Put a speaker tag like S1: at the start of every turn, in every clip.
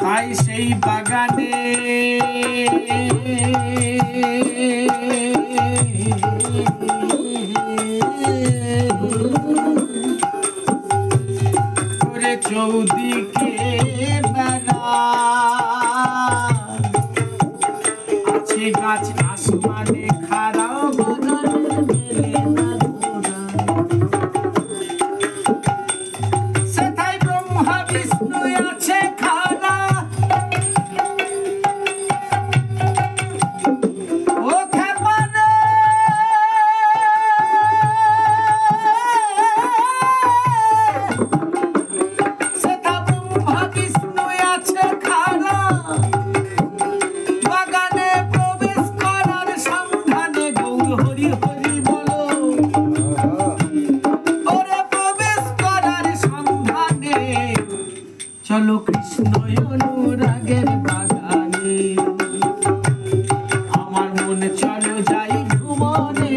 S1: তাই সেই বাগানে করে চৌদিকে বেড়া আছে গাছ আসমানে খাড়াও বাগানের মেলে না ঘোড়া সেথায় ব্রহ্মা বিষ্ণু আছে খাড়া ও খেপানে সেথা ব্রহ্মা বিষ্ণু আছে খাড়া বাগানে প্রবেশ করার সন্ধানে গৌর হরি হরি বলো ওরে প্রবেশ করার সন্ধানে চলো কৃষ্ণ অনুরাগের বাগানে আমার মনে চলো যাই ভুবনে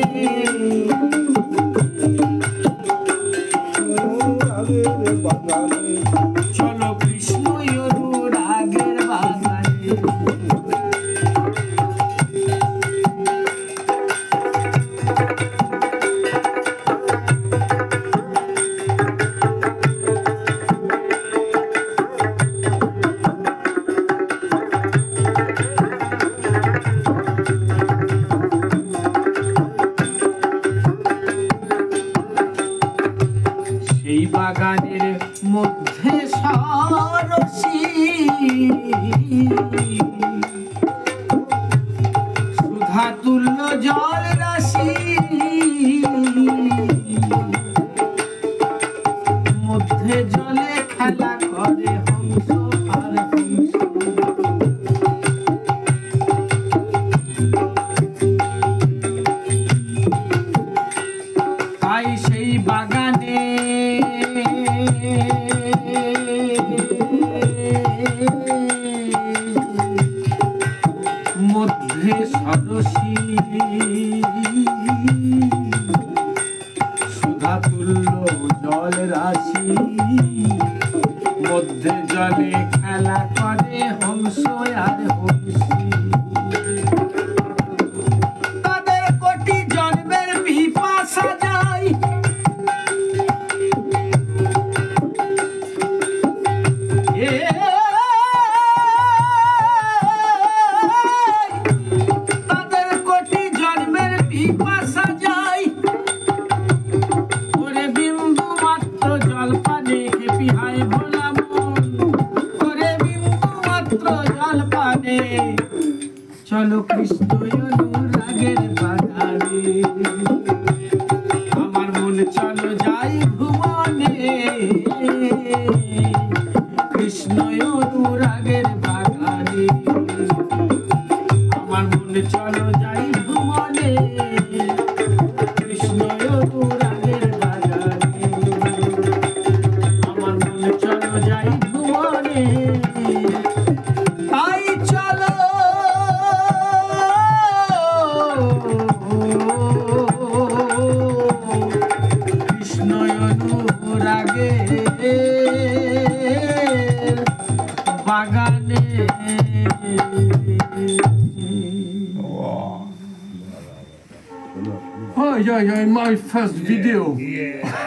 S1: চলো কৃষ্ণ অনুরাগের বাগানে সেই বাগানের মধ্যে সরসী সুধা তুল্য জল রাশি মধ্যে জলে খেলা করে হংস আর হংস তাই সেই বাগানে মধ্যে সরসী সুধা তুল্য জল রাশি মধ্যে জলে খেলা করে হংস আর হংসী তাদের কোটি জন্মের পিপাসা যায় তাদের কোটি জন্মের পিপাসা যায় ওরে বিন্দু মাত্র জল পানে খেপি হায় ভোলা মন ওরে বিন্দু মাত্র জল পানে চলো কৃষ্ণ অনুরাগের বাগানে আমার মন চলো যাই ভুবনে কৃষ্ণ অনুরাগের বাগানে আমার মন চলো যাই ভুবনে কৃষ্ণ অনুরাগের বাগানে আমার মন চলো যাই ভুবনে তাই চলো কৃষ্ণ অনুরাগের বাগানে Oh, yeah, my first video. Yeah.